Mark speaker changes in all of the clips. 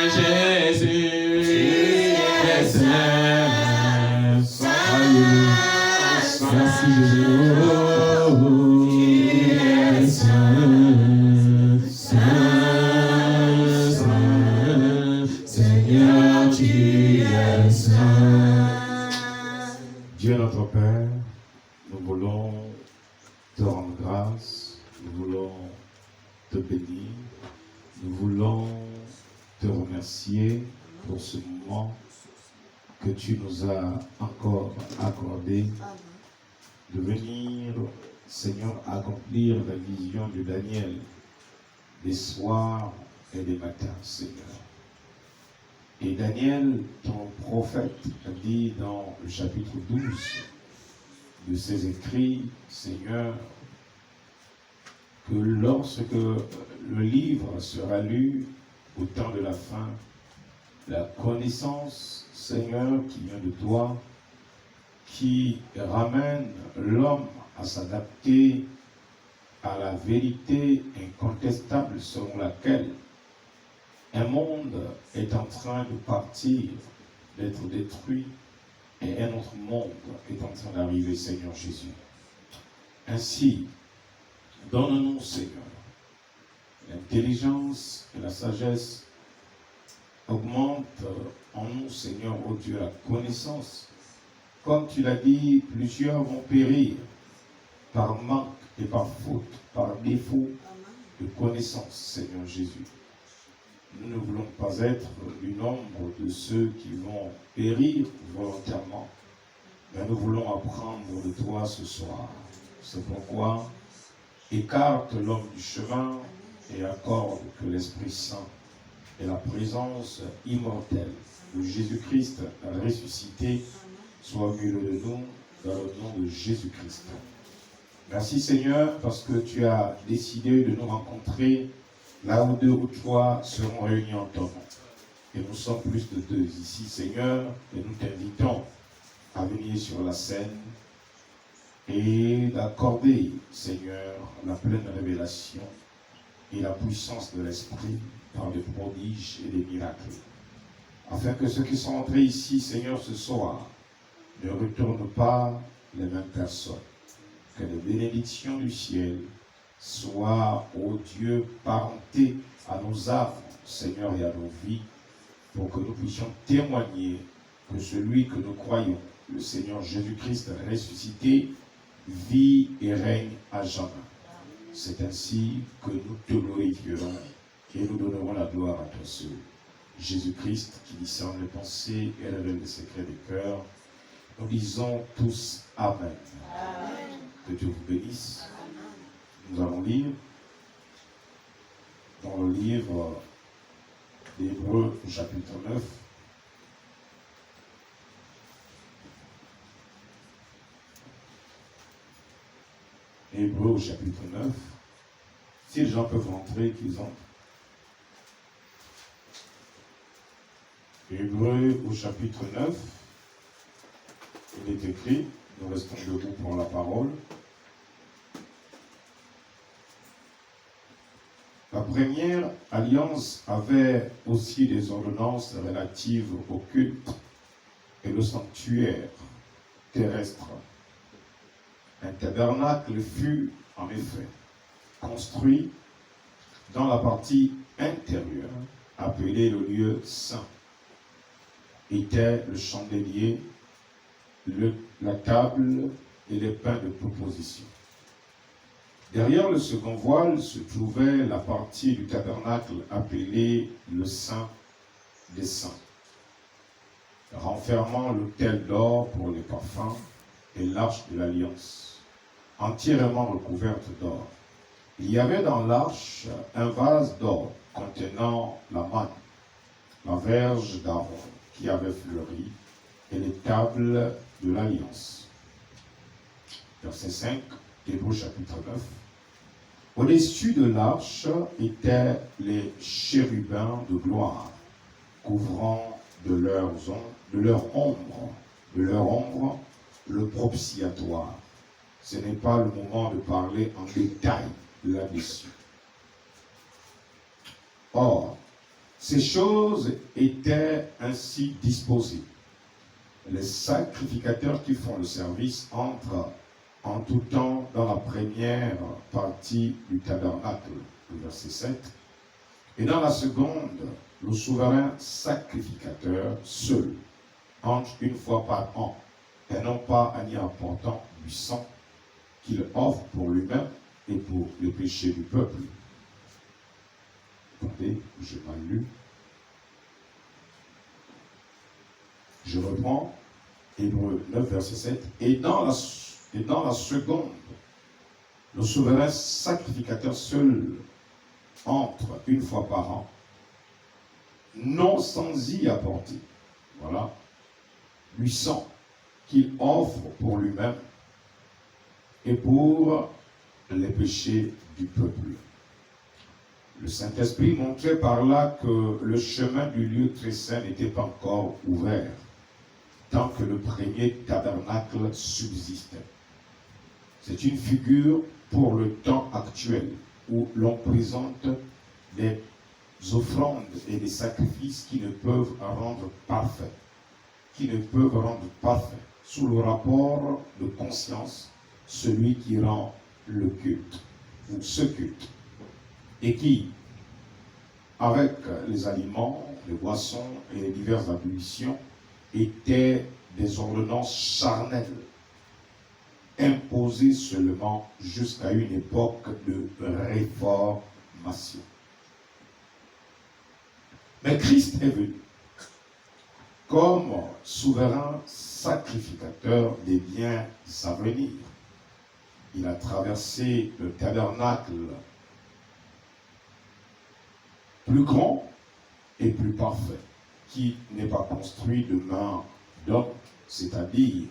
Speaker 1: Jésus, tu es saint, merci Jésus, tu es saint, saint, saint, Seigneur, tu es saint. Dieu notre Père, nous voulons te rendre grâce, nous voulons te bénir, nous voulons te remercier pour ce moment que tu nous as encore accordé de venir, Seigneur, accomplir la vision de Daniel des soirs et des matins, Seigneur. Et Daniel, ton prophète, a dit dans le chapitre 12 de ses écrits, Seigneur, que lorsque le livre sera lu au temps de la fin, la connaissance, Seigneur, qui vient de toi, qui ramène l'homme à s'adapter à la vérité incontestable selon laquelle un monde est en train de partir, d'être détruit, et un autre monde est en train d'arriver, Seigneur Jésus. Ainsi, donne-nous, Seigneur, l'intelligence et la sagesse. Augmente en nous, Seigneur, oh Dieu, la connaissance. Comme tu l'as dit, plusieurs vont périr par manque et par faute, par défaut de connaissance, Seigneur Jésus. Nous ne voulons pas être du nombre de ceux qui vont périr volontairement, mais nous voulons apprendre de toi ce soir. C'est pourquoi écarte l'homme du chemin et accorde que l'Esprit Saint et la présence immortelle de Jésus-Christ ressuscité soit au milieu de nous dans le nom de Jésus-Christ. Merci Seigneur parce que tu as décidé de nous rencontrer là où 2 ou 3 seront réunis en ton nom. Et nous sommes plus de 2 ici, Seigneur, et nous t'invitons à venir sur la scène et d'accorder, Seigneur, la pleine révélation et la puissance de l'Esprit par des prodiges et des miracles. Afin que ceux qui sont entrés ici, Seigneur, ce soir, ne retournent pas les mêmes personnes. Que les bénédictions du ciel soient, ô Dieu, parentées à nos âmes, Seigneur, et à nos vies, pour que nous puissions témoigner que celui que nous croyons, le Seigneur Jésus-Christ ressuscité, vit et règne à jamais. C'est ainsi que nous te glorifierons et nous donnerons la gloire à toi seul. Jésus-Christ qui discerne les pensées et révèle les secrets des cœurs. Nous disons tous Amen. Amen. Que Dieu vous bénisse. Nous allons lire dans le livre d'Hébreux chapitre 9. Hébreux chapitre 9. Si les gens peuvent rentrer, qu'ils entrent. Hébreux au chapitre 9. Il est écrit, nous restons debout pour la parole. La première alliance avait aussi des ordonnances relatives au culte et le sanctuaire terrestre. Un tabernacle fut en effet construit dans la partie intérieure, appelée le lieu saint. Était le chandelier, la table et les pains de proposition. Derrière le second voile se trouvait la partie du tabernacle appelée le Saint des Saints, renfermant l'autel d'or pour les parfums et l'arche de l'alliance, entièrement recouverte d'or. Il y avait dans l'arche un vase d'or contenant la manne, la verge d'Aaron qui avait fleuri et les tables de l'alliance. Verset 5, Hébreux chapitre 9. Au-dessus de l'arche étaient les chérubins de gloire, couvrant de leur ombre le propitiatoire. Ce n'est pas le moment de parler en détail là-dessus. Or, Ces choses étaient ainsi disposées. Les sacrificateurs qui font le service entrent en tout temps dans la première partie du tabernacle, le verset 7. Et dans la seconde, le souverain sacrificateur seul entre une fois par an, et non pas en y apportant du sang qu'il offre pour lui-même et pour les péchés du peuple. Attendez, j'ai mal lu. Je reprends Hébreux 9, verset 7. Et dans la seconde, le souverain sacrificateur seul entre une fois par an, non sans y apporter, voilà, du sang qu'il offre pour lui-même et pour les péchés du peuple. Le Saint-Esprit montrait par là que le chemin du lieu très saint n'était pas encore ouvert, tant que le premier tabernacle subsistait. C'est une figure pour le temps actuel, où l'on présente des offrandes et des sacrifices qui ne peuvent rendre parfait, sous le rapport de conscience, celui qui rend le culte, ou ce culte, et qui, avec les aliments, les boissons et les diverses ablutions, étaient des ordonnances charnelles, imposées seulement jusqu'à une époque de réformation. Mais Christ est venu comme souverain sacrificateur des biens à venir. Il a traversé le tabernacle plus grand et plus parfait, qui n'est pas construit de main d'homme, c'est-à-dire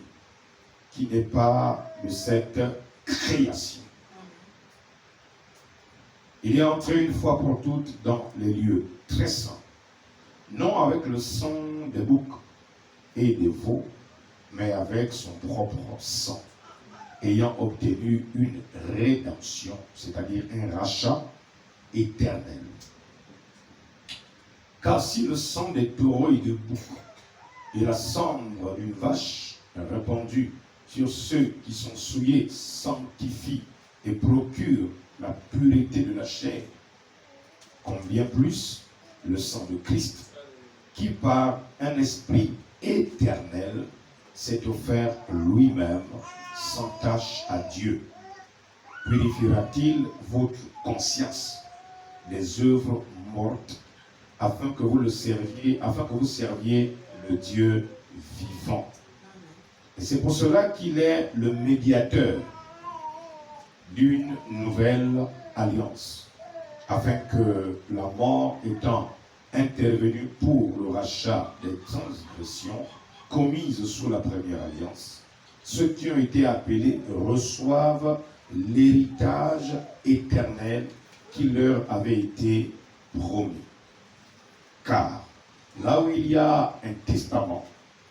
Speaker 1: qui n'est pas de cette création. Il est entré une fois pour toutes dans les lieux très saints, non avec le sang des boucs et des veaux, mais avec son propre sang, ayant obtenu une rédemption, c'est-à-dire un rachat éternel. Car si le sang des taureaux et des boucs et la cendre d'une vache répandue sur ceux qui sont souillés sanctifient et procurent la pureté de la chair, combien plus le sang de Christ, qui par un esprit éternel s'est offert lui-même sans tache à Dieu, purifiera-t-il votre conscience des œuvres mortes, afin que vous serviez le Dieu vivant. Et c'est pour cela qu'il est le médiateur d'une nouvelle alliance, afin que la mort étant intervenue pour le rachat des transgressions commises sous la première alliance, ceux qui ont été appelés reçoivent l'héritage éternel qui leur avait été promis. Car là où il y a un testament,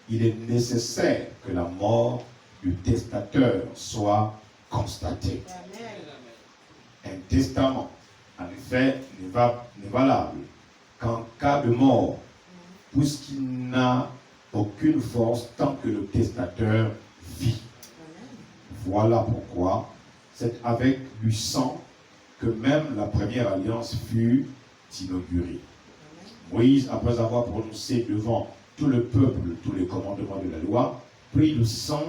Speaker 1: il est nécessaire que la mort du testateur soit constatée. Un testament, en effet, n'est valable qu'en cas de mort, puisqu'il n'a aucune force tant que le testateur vit. Voilà pourquoi c'est avec du sang que même la première alliance fut inaugurée. Moïse, après avoir prononcé devant tout le peuple tous les commandements de la loi, prit le sang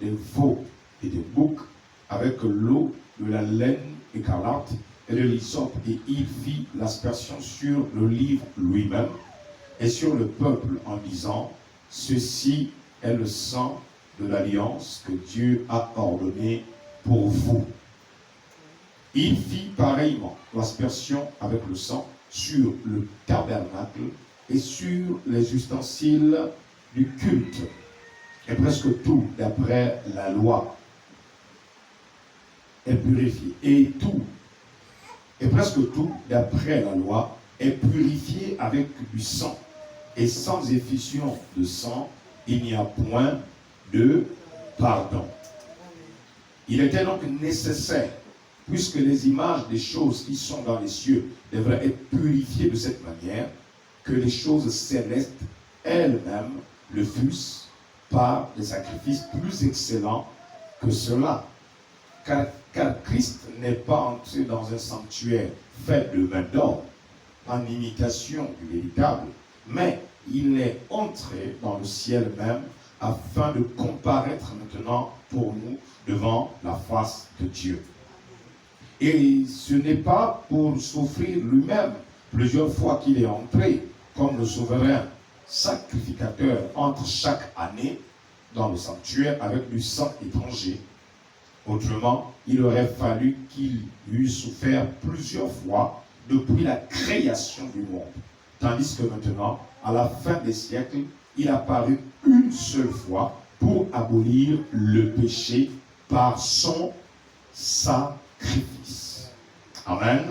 Speaker 1: des veaux et des boucs avec l'eau de la laine écarlate et de l'hysope, et il fit l'aspersion sur le livre lui-même et sur le peuple en disant: ceci est le sang de l'alliance que Dieu a ordonné pour vous. Il fit pareillement l'aspersion avec le sang sur le tabernacle et sur les ustensiles du culte, et presque tout d'après la loi est purifié. Et presque tout d'après la loi est purifié avec du sang. Et sans effusion de sang, il n'y a point de pardon. Il était donc nécessaire, puisque les images des choses qui sont dans les cieux devraient être purifiées de cette manière, que les choses célestes elles-mêmes le fussent par des sacrifices plus excellents que cela. Car Christ n'est pas entré dans un sanctuaire fait de main d'homme, en imitation du véritable, mais il est entré dans le ciel même afin de comparaître maintenant pour nous devant la face de Dieu. Et ce n'est pas pour s'offrir lui-même plusieurs fois qu'il est entré, comme le souverain sacrificateur entre chaque année dans le sanctuaire avec du sang étranger. Autrement, il aurait fallu qu'il eût souffert plusieurs fois depuis la création du monde. Tandis que maintenant, à la fin des siècles, il apparut une seule fois pour abolir le péché par son sacrifice. Amen.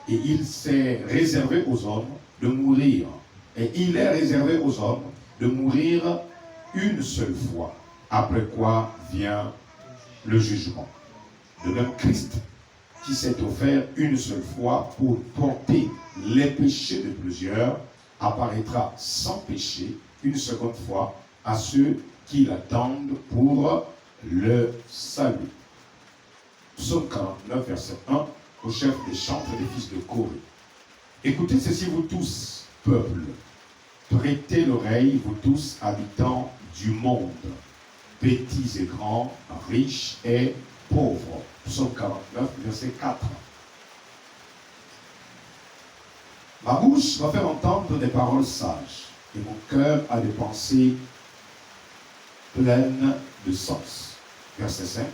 Speaker 1: Et il s'est réservé aux hommes de mourir. Et il est réservé aux hommes de mourir une seule fois. Après quoi vient le jugement. De même, Christ, qui s'est offert une seule fois pour porter les péchés de plusieurs, apparaîtra sans péché une seconde fois à ceux qui l'attendent pour le salut. Psaume 49, verset 1, au chef des chantres des fils de Corée. Écoutez ceci, vous tous, peuple. Prêtez l'oreille, vous tous, habitants du monde, petits et grands, riches et pauvres. Psaume 49, verset 4. Ma bouche va faire entendre des paroles sages, et mon cœur a des pensées pleines de sens. Verset 5.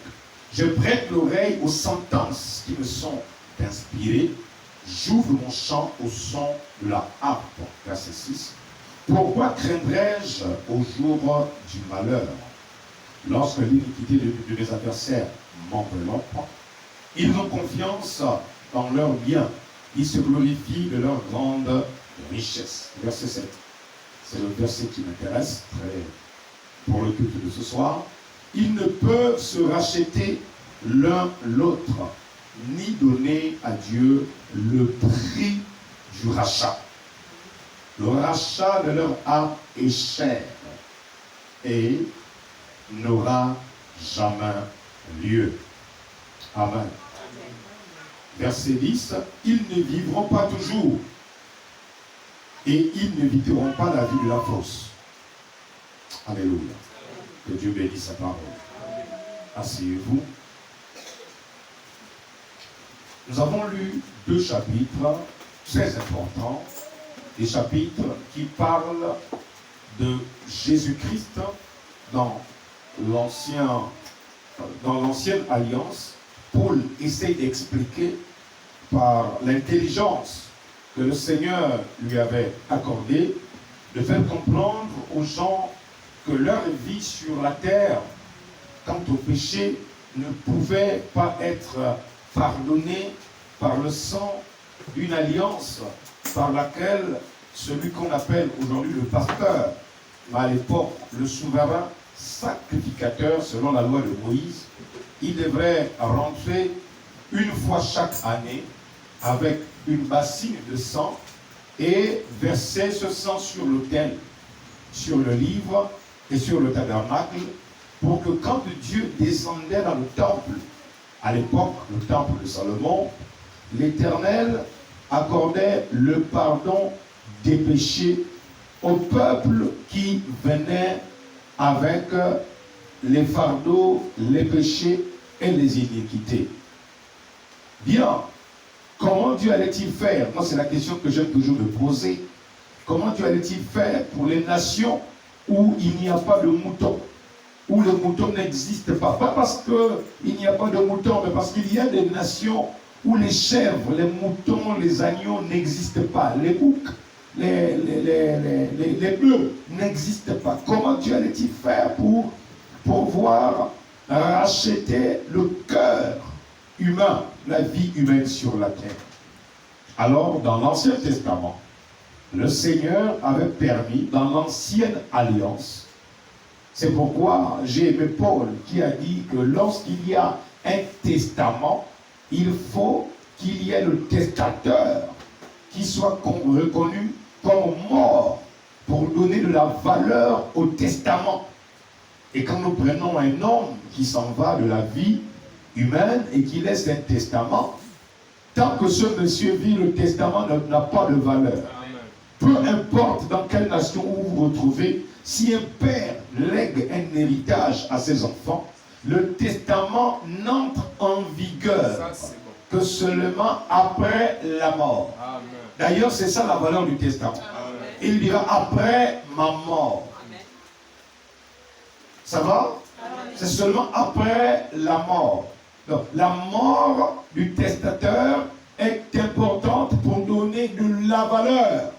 Speaker 1: Je prête l'oreille aux sentences qui me sont inspirées. J'ouvre mon chant au son de la harpe. Verset 6. Pourquoi craindrais-je au jour du malheur, lorsque l'iniquité de mes adversaires m'enveloppe? Ils ont confiance dans leurs biens. Ils se glorifient de leur grande richesse. Verset 7. C'est le verset qui m'intéresse pour le culte de ce soir. Ils ne peuvent se racheter l'un l'autre, ni donner à Dieu le prix du rachat. Le rachat de leur âme est cher et n'aura jamais lieu. Amen. Verset 10. Ils ne vivront pas toujours et ils ne vivront pas la vie de la fausse. Alléluia. Que Dieu bénisse sa parole. Asseyez-vous. Nous avons lu 2 chapitres très importants, des chapitres qui parlent de Jésus-Christ dans l'ancienne alliance. Paul essaie d'expliquer par l'intelligence que le Seigneur lui avait accordée, de faire comprendre aux gens que leur vie sur la terre, quant au péché, ne pouvait pas être pardonnée par le sang d'une alliance par laquelle celui qu'on appelle aujourd'hui le pasteur, mais à l'époque le souverain sacrificateur selon la loi de Moïse, il devrait rentrer une fois chaque année avec une bassine de sang et verser ce sang sur l'autel, sur le livre et sur le tabernacle, pour que quand Dieu descendait dans le temple, à l'époque le temple de Salomon, l'Éternel accordait le pardon des péchés au peuple qui venait avec les fardeaux, les péchés et les iniquités. Bien, comment Dieu allait-il faire? Moi, c'est la question que j'aime toujours me poser. Comment Dieu allait-il faire pour les nations où il n'y a pas de moutons, où le mouton n'existe pas? Pas parce qu'il n'y a pas de moutons, mais parce qu'il y a des nations où les chèvres, les moutons, les agneaux n'existent pas. Les boucs, les bœufs n'existent pas. Comment Dieu allait-il faire pour pouvoir racheter le cœur humain, la vie humaine sur la terre? Alors, dans l'Ancien Testament, le Seigneur avait permis, dans l'ancienne alliance, c'est pourquoi j'ai aimé Paul qui a dit que lorsqu'il y a un testament, il faut qu'il y ait le testateur qui soit reconnu comme mort pour donner de la valeur au testament. Et quand nous prenons un homme qui s'en va de la vie humaine et qui laisse un testament, tant que ce monsieur vit, le testament n'a pas de valeur. Peu importe dans quelle nation vous vous retrouvez, si un père lègue un héritage à ses enfants, le testament n'entre en vigueur que seulement après la mort. D'ailleurs, c'est ça la valeur du testament. Il dira après ma mort. Ça va? C'est seulement après la mort. Donc, la mort du testateur est importante pour donner de la valeur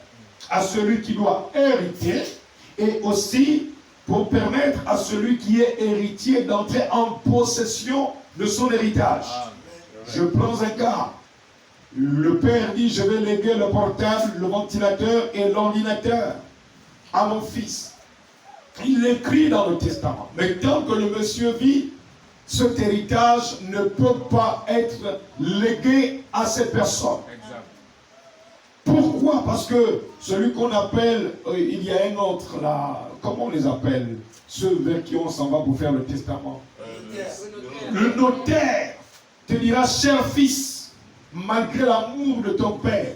Speaker 1: à celui qui doit hériter et aussi pour permettre à celui qui est héritier d'entrer en possession de son héritage. Je prends un cas. Le père dit, je vais léguer le portable, le ventilateur et l'ordinateur à mon fils. Il l'écrit dans le testament. Mais tant que le monsieur vit, cet héritage ne peut pas être légué à cette personne. Exact. Pourquoi? Parce que celui qu'on appelle, il y a un autre là, comment on les appelle? Ceux vers qui on s'en va pour faire le testament. Le notaire te dira, cher fils, malgré l'amour de ton père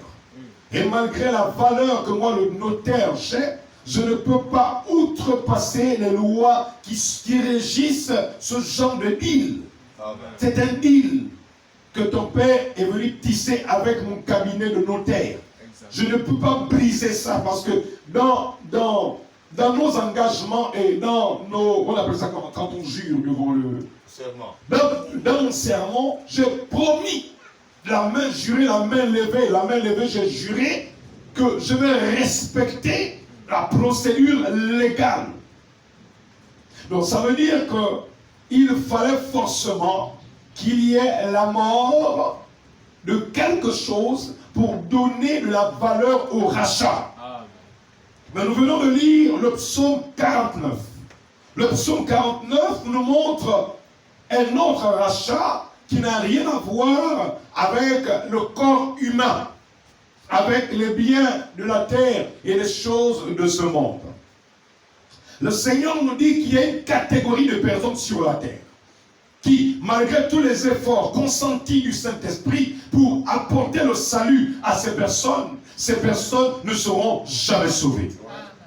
Speaker 1: et malgré la valeur que moi le notaire j'ai, je ne peux pas outrepasser les lois qui régissent ce genre de deal. C'est un deal que ton père est venu tisser avec mon cabinet de notaire. Je ne peux pas briser ça parce que dans nos engagements et dans nos... On appelle ça quand on jure devant le... serment. Dans mon serment, j'ai promis, la main jurée, la main levée, j'ai juré que je vais respecter la procédure légale. Donc ça veut dire qu'il fallait forcément qu'il y ait la mort de quelque chose pour donner de la valeur au rachat. Mais nous venons de lire le psaume 49. Le psaume 49 nous montre un autre rachat qui n'a rien à voir avec le corps humain, avec les biens de la terre et les choses de ce monde. Le Seigneur nous dit qu'il y a une catégorie de personnes sur la terre qui, malgré tous les efforts consentis du Saint-Esprit pour apporter le salut à ces personnes ne seront jamais sauvées.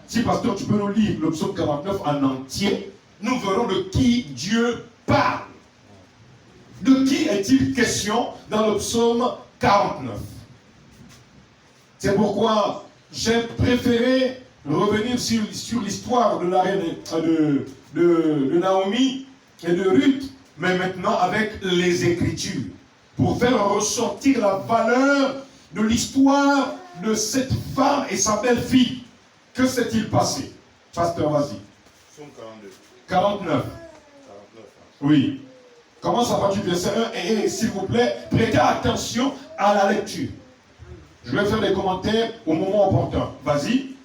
Speaker 1: Si, pasteur, tu peux nous lire le psaume 49 en entier, nous verrons de qui Dieu parle. De qui est-il question dans le psaume 49? C'est pourquoi j'ai préféré revenir sur l'histoire de la reine de Naomi et de Ruth, mais maintenant avec les Écritures, pour faire ressortir la valeur de l'histoire de cette femme et sa belle-fille. Que s'est-il passé? Pasteur, vas-y. 49. Oui. Commence à partir du verset 1 et s'il vous plaît, prêtez attention à la lecture. Je vais faire des commentaires au moment opportun. Vas-y.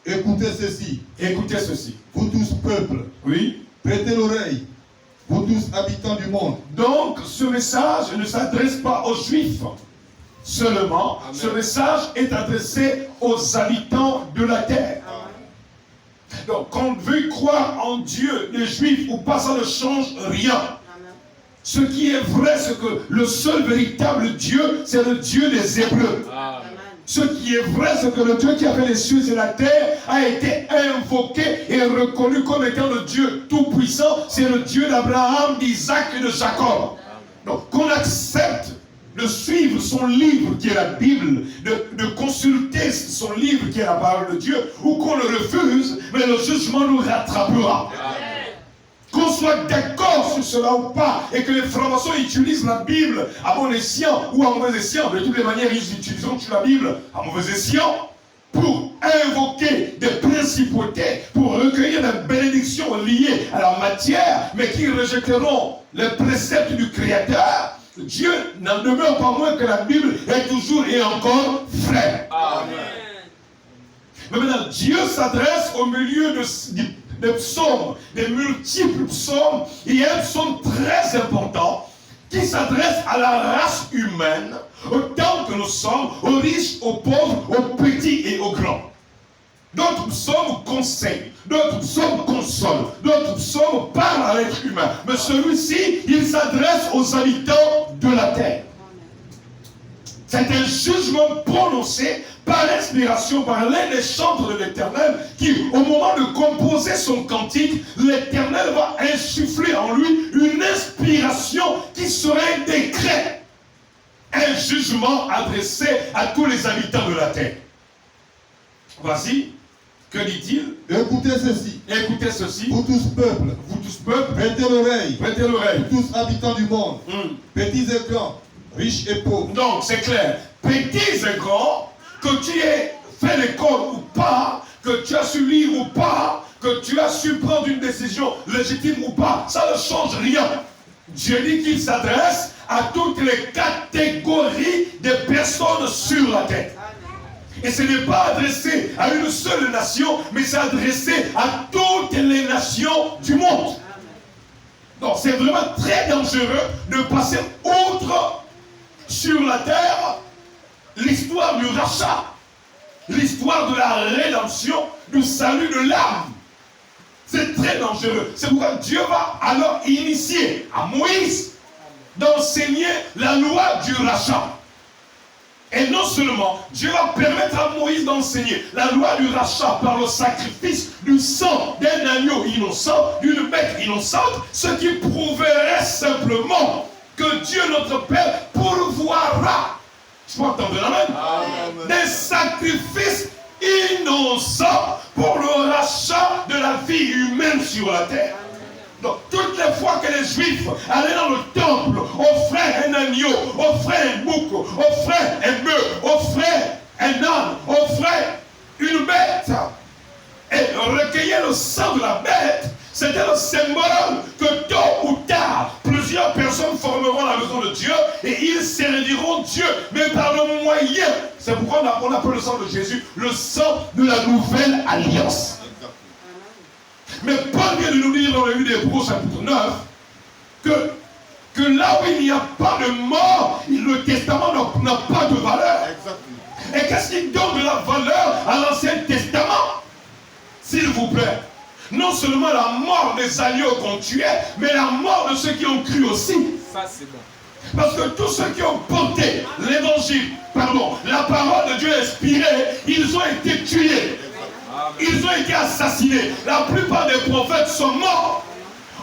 Speaker 2: Écoutez ceci.
Speaker 1: Écoutez ceci.
Speaker 2: Vous tous peuples.
Speaker 1: Oui.
Speaker 2: Prêtez l'oreille. Vous tous habitants du monde.
Speaker 1: Donc, ce message ne s'adresse pas aux Juifs seulement. Amen. Ce message est adressé aux habitants de la terre. Amen. Donc, qu'on veuille croire en Dieu, les Juifs ou pas, ça ne change rien. Amen. Ce qui est vrai, c'est que le seul véritable Dieu, c'est le Dieu des Hébreux. Amen. Ce qui est vrai, c'est que le Dieu qui a fait les cieux et la terre a été invoqué et reconnu comme étant le Dieu tout-puissant. C'est le Dieu d'Abraham, d'Isaac et de Jacob. Donc, qu'on accepte de suivre son livre qui est la Bible, de consulter son livre qui est la parole de Dieu, ou qu'on le refuse, mais le jugement nous rattrapera. Qu'on soit d'accord sur cela ou pas, et que les francs-maçons utilisent la Bible à bon escient ou à mauvais escient, de toutes les manières, ils utiliseront la Bible à mauvais escient pour invoquer des principautés, pour recueillir des bénédictions liées à la matière, mais qui rejetteront les préceptes du Créateur. Dieu n'en demeure pas moins que la Bible est toujours et encore vraie. Amen. Mais maintenant, Dieu s'adresse au milieu des psaumes, des multiples psaumes. Il y a un psaume très important qui s'adresse à la race humaine autant que nous sommes, aux riches, aux pauvres, aux petits et aux grands. D'autres psaumes conseillent, d'autres psaumes consolent, d'autres psaumes parlent à l'être humain. Mais celui-ci, il s'adresse aux habitants de la terre. C'est un jugement prononcé par l'inspiration, par l'un des chantres de l'Éternel, qui, au moment de composer son cantique, l'Éternel va insuffler en lui une inspiration qui serait un décret. Un jugement adressé à tous les habitants de la terre. Voici, que dit-il?
Speaker 2: Écoutez ceci.
Speaker 1: Écoutez ceci.
Speaker 2: Vous tous peuples.
Speaker 1: Vous tous peuples.
Speaker 2: Prêtez l'oreille.
Speaker 1: Prêtez l'oreille.
Speaker 2: Vous tous habitants du monde. Petits et grands. Riches et pauvres.
Speaker 1: Donc, c'est clair. Petits et grands, que tu aies fait l'école ou pas, que tu as su lire ou pas, que tu as su prendre une décision légitime ou pas, ça ne change rien. Dieu dit qu'il s'adresse à toutes les catégories des personnes sur la terre. Et ce n'est pas adressé à une seule nation, mais c'est adressé à toutes les nations du monde. Donc c'est vraiment très dangereux de passer outre sur la terre l'histoire du rachat, l'histoire de la rédemption, du salut de l'âme. C'est très dangereux. C'est pourquoi Dieu va alors initier à Moïse d'enseigner la loi du rachat. Et non seulement, Dieu va permettre à Moïse d'enseigner la loi du rachat par le sacrifice du sang d'un agneau innocent, d'une bête innocente, ce qui prouverait simplement que Dieu notre Père pourvoira, je peux entendre l'amen, des sacrifices innocents pour le rachat de la vie humaine sur la terre. Donc, toutes les fois que les Juifs allaient dans le temple, offraient un agneau, offraient un bouc, offraient un bœuf, offraient un âne, offraient une bête, et recueillaient le sang de la bête, c'était le symbole que tôt ou tard, plusieurs personnes formeront la maison de Dieu et ils serviront Dieu, mais par le moyen. C'est pourquoi on appelle le sang de Jésus le sang de la nouvelle alliance. Mais Paul vient de nous dire dans le livre d'Hébreux chapitre 9 que là où il n'y a pas de mort, le testament n'a pas de valeur. Et qu'est-ce qui donne de la valeur à l'Ancien Testament? S'il vous plaît, non seulement la mort des agneaux qu'on tuait, mais la mort de ceux qui ont cru aussi.
Speaker 3: Ça, c'est bon.
Speaker 1: Parce que tous ceux qui ont porté l'évangile, la parole de Dieu inspirée, ils ont été tués. Ils ont été assassinés. La plupart des prophètes sont morts.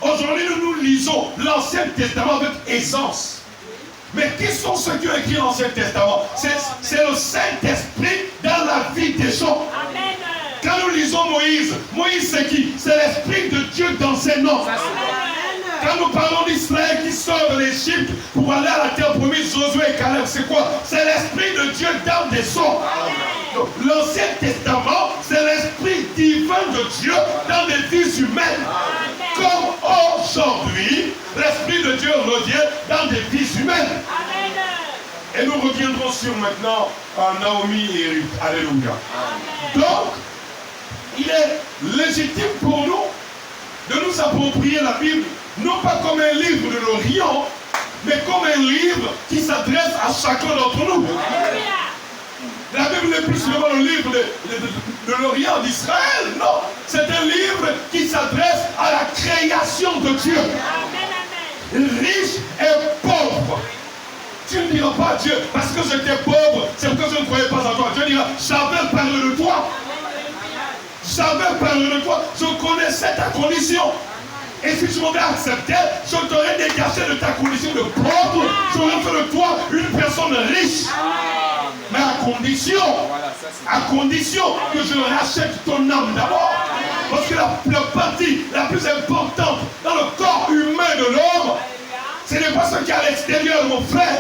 Speaker 1: Aujourd'hui, nous lisons l'Ancien Testament avec aisance. Mais qui sont ceux qui ont écrit l'Ancien Testament? C'est le Saint-Esprit dans la vie des gens.
Speaker 4: Amen.
Speaker 1: Quand nous lisons Moïse, Moïse c'est qui? C'est l'Esprit de Dieu dans ses noms. Quand nous parlons d'Israël qui sort de l'Égypte pour aller à la terre promise, Josué et Caleb, c'est quoi? C'est l'Esprit de Dieu dans des sons. L'Ancien Testament, c'est l'Esprit divin de Dieu dans des vies humaines. Comme aujourd'hui, l'Esprit de Dieu revient dans des vies humaines. Et nous reviendrons sur maintenant Naomi et Ruth. Alléluia. Donc, il est légitime pour nous de nous approprier la Bible, non pas comme un livre de l'Orient, mais comme un livre qui s'adresse à chacun d'entre nous. La Bible n'est plus seulement le livre de l'Orient d'Israël, non. C'est un livre qui s'adresse à la création de Dieu. Riche et pauvre. Tu ne diras pas à Dieu, parce que j'étais pauvre, c'est parce que je ne croyais pas en toi. Dieu dira, j'avais parlé de toi. J'avais parlé de toi, je connaissais ta condition. Et si tu m'avais accepté, je t'aurais dégagé de ta condition de pauvre, j'aurais fait de toi une personne riche. Mais à condition que je rachète ton âme d'abord. Parce que la partie la plus importante dans le corps humain de l'homme, ce n'est pas ce qui est à l'extérieur, mon frère.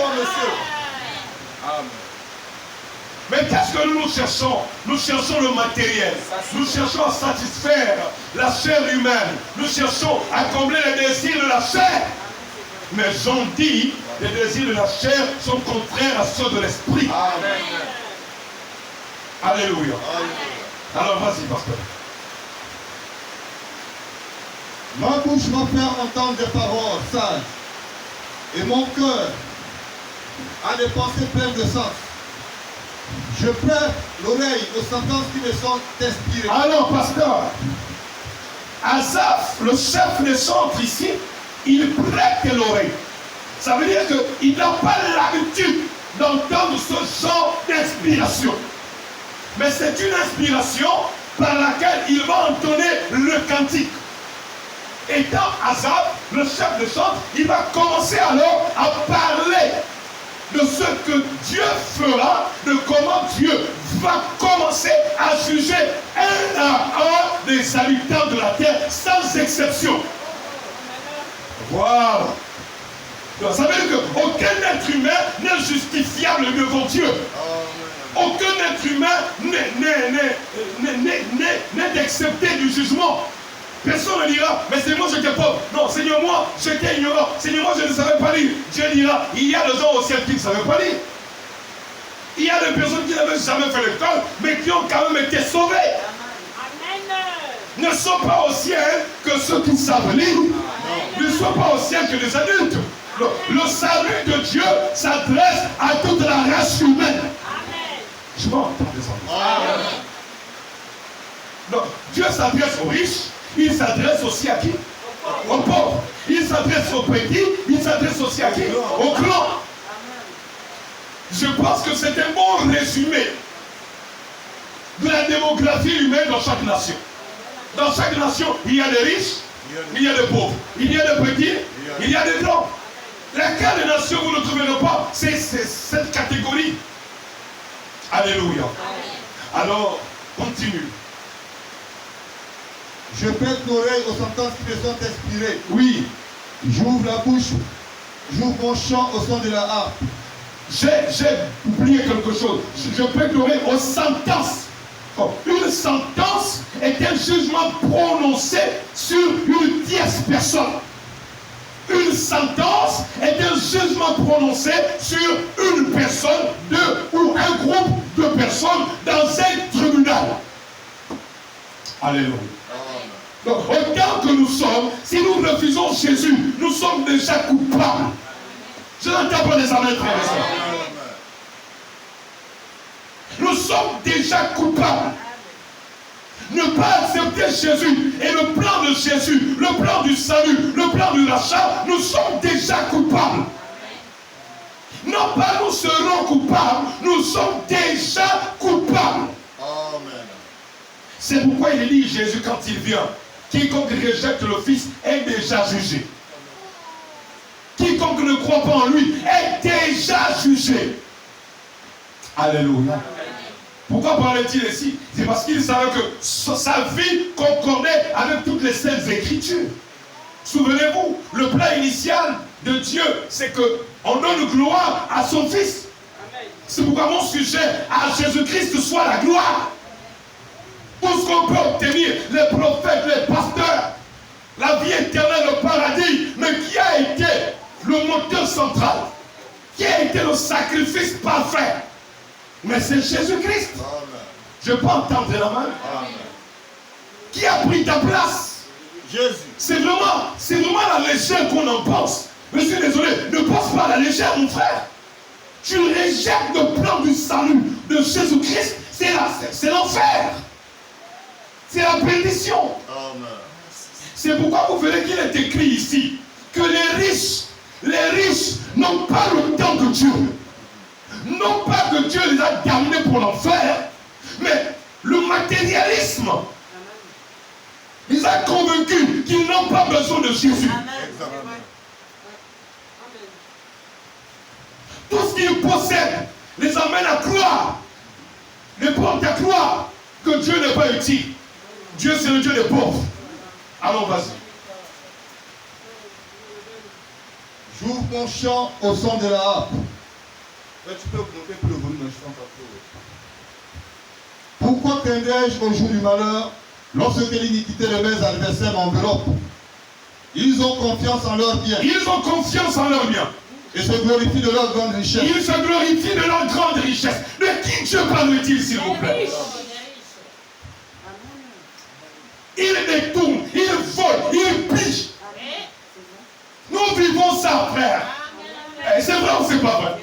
Speaker 1: Mais qu'est-ce que nous cherchons? Nous cherchons le matériel. Nous cherchons à satisfaire la chair humaine. Nous cherchons à combler les désirs de la chair. Mais j'en dis, les désirs de la chair sont contraires à ceux de l'esprit. Alléluia. Alors vas-y, pasteur.
Speaker 2: Ma bouche va faire entendre des paroles sages, et mon cœur a des pensées pleines de sens. Je prête l'oreille aux sentences qui me sont inspirées.
Speaker 1: Alors, pasteur, Asaph, le chef des chantres ici, il prête l'oreille. Ça veut dire qu'il n'a pas l'habitude d'entendre ce genre d'inspiration. Mais c'est une inspiration par laquelle il va entonner le cantique. Étant Asaph, le chef de chant, il va commencer alors à parler de ce que Dieu fera, de comment Dieu va commencer à juger un à un des habitants de la terre, sans exception. Voilà. Donc, ça veut dire qu'aucun être humain n'est justifiable devant Dieu. Aucun être humain n'est excepté du jugement. Personne ne dira, mais c'est moi j'étais pauvre. Non, Seigneur, moi j'étais ignorant. Seigneur, moi je ne savais pas lire. Dieu dira, il y a des gens au ciel qui ne savaient pas lire. Il y a des personnes qui n'avaient jamais fait l'école, mais qui ont quand même été sauvées. Ne sont pas au ciel que ceux qui savent lire. Ne sont pas au ciel que les adultes. Le salut de Dieu s'adresse à toute la race humaine. Je m'entends des enfants. Donc, Dieu s'adresse aux riches. Il s'adresse aussi à qui? Aux pauvres. Il s'adresse aux petits. Il s'adresse aussi à qui? Aux grands. Je pense que c'est un bon résumé de la démographie humaine dans chaque nation. Dans chaque nation, il y a des riches, il y a des pauvres, il y a des petits, il y a des grands. Laquelle nation vous ne trouverez pas? C'est cette catégorie. Alléluia. Alors, continue.
Speaker 2: Je prête l'oreille aux sentences qui me sont inspirées.
Speaker 1: Oui.
Speaker 2: J'ouvre la bouche, j'ouvre mon chant au son de la harpe.
Speaker 1: J'ai oublié quelque chose. Je prête l'oreille aux sentences. Une sentence est un jugement prononcé sur une tierce personne. Une sentence est un jugement prononcé sur une personne, deux ou un groupe de personnes dans un tribunal. Alléluia. Donc, autant que nous sommes, si nous refusons Jésus, nous sommes déjà coupables. Je n'entends pas les amens, frères et sœurs. Nous sommes déjà coupables. Ne pas accepter Jésus et le plan de Jésus, le plan du salut, le plan du rachat, nous sommes déjà coupables. Non pas nous serons coupables, nous sommes déjà coupables.
Speaker 2: Amen.
Speaker 1: C'est pourquoi il dit Jésus quand il vient, quiconque rejette le Fils est déjà jugé. Quiconque ne croit pas en lui est déjà jugé. Alléluia. Pourquoi parlait-il ici? C'est parce qu'il savait que sa vie concordait avec toutes les saintes écritures. Souvenez-vous, le plan initial de Dieu, c'est qu'on donne gloire à son Fils. C'est pourquoi mon sujet à Jésus-Christ soit la gloire. Tout ce qu'on peut obtenir, les prophètes, les pasteurs, la vie éternelle, le paradis, mais qui a été le moteur central, qui a été le sacrifice parfait? Mais c'est Jésus-Christ. Je peux entendre la main.
Speaker 2: Amen.
Speaker 1: Qui a pris ta place?
Speaker 2: Jésus.
Speaker 1: C'est vraiment la légère qu'on en pense. Je suis désolé, ne pense pas à la légère, mon frère. Tu rejettes le plan du salut de Jésus-Christ, c'est l'enfer. C'est la perdition.
Speaker 2: Amen.
Speaker 1: C'est pourquoi vous verrez qu'il est écrit ici que les riches n'ont pas le temps de Dieu. Non pas que Dieu les a damnés pour l'enfer, mais le matérialisme les a convaincus qu'ils n'ont pas besoin de Jésus. Tout ce qu'ils possèdent les amène à croire, les porte à croire que Dieu n'est pas utile. Dieu, c'est le Dieu des pauvres. Allons, vas-y.
Speaker 2: J'ouvre mon chant au son de la harpe. Tu peux monter plus le volume, je sens pas trop. Pourquoi craindrais-je au jour du malheur, lorsque l'iniquité de mes adversaires m'enveloppe? Ils ont confiance en leur bien.
Speaker 1: Ils ont confiance en leur bien.
Speaker 2: Et se glorifient de leur grande richesse.
Speaker 1: Ils se glorifient de leur grande richesse. De qui Dieu parle-t-il, s'il vous plaît? Ils détournent, ils volent, ils pillent. Nous vivons ça, frère. C'est vrai ou c'est pas vrai?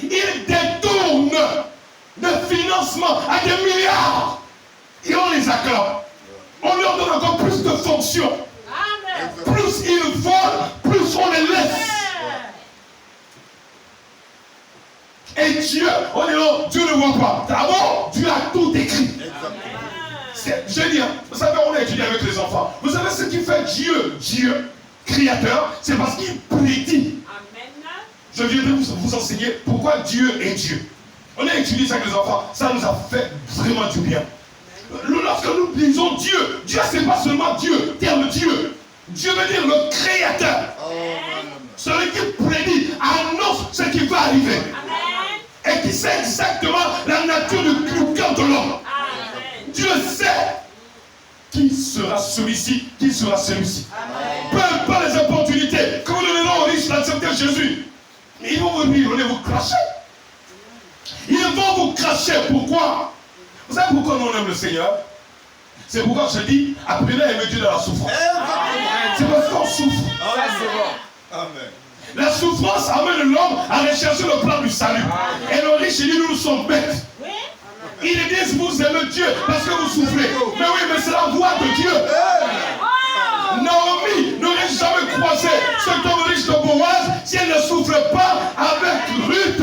Speaker 1: Ils détournent. financement à des milliards. Et on les acclame. On leur donne encore plus de fonctions.
Speaker 3: Amen.
Speaker 1: Plus ils volent, plus on les laisse. Et Dieu, on est là, Dieu ne voit pas. D'abord, Dieu a tout écrit. Je dis, vous savez, on a étudié avec les enfants. Vous savez ce qui fait Dieu, créateur, c'est parce qu'il prédit. Je viendrai vous enseigner pourquoi Dieu est Dieu. On a étudié ça avec les enfants, ça nous a fait vraiment du bien. Lorsque nous disons Dieu, Dieu c'est pas seulement Dieu, terme Dieu. Dieu veut dire le créateur. Celui qui prédit, annonce ce qui va arriver. Et qui sait exactement la nature du cœur de l'homme. Dieu sait qui sera celui-ci, qui sera celui-ci. Peu importe les opportunités, quand nous donnons aux riches d'accepter Jésus, ils vont venir vous cracher. Ils vont vous cracher. Pourquoi? Vous savez pourquoi nous on aime le Seigneur? C'est pourquoi je dis, apprenez à aimer Dieu dans la souffrance. C'est parce qu'on souffre.
Speaker 2: Amen.
Speaker 1: La souffrance amène l'homme à rechercher le plan du salut. Et le riche, il dit, nous sommes bêtes. Ils disent, vous aimez Dieu parce que vous souffrez. Mais oui, mais c'est la voix de Dieu. Naomi n'aurait jamais croisé cet homme riche de Boaz si elle ne souffrait pas avec Ruth.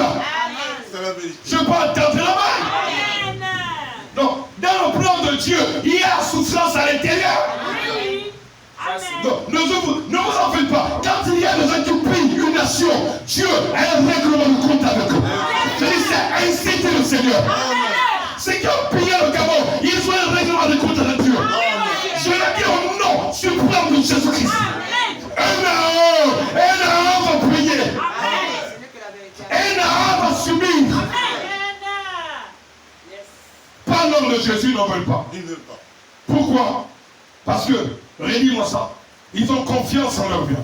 Speaker 1: Je peux entendre la main. Donc, dans le plan de Dieu, il y a souffrance à l'intérieur. Donc, ne vous en faites pas. Quand il y a des gens qui prient une nation, Dieu a un règlement de compte avec eux. Je dis, c'est inciter le Seigneur. C'est qui ont pillé le Gabon, ils ont un règlement de compte avec Dieu. Je l'ai dit au nom suprême de Jésus-Christ. Un va prier. Un va subir. Pas l'homme de Jésus n'en veulent pas.
Speaker 2: Ils ne veulent pas.
Speaker 1: Pourquoi? Parce que, redis-moi ça, ils ont confiance en leur bien.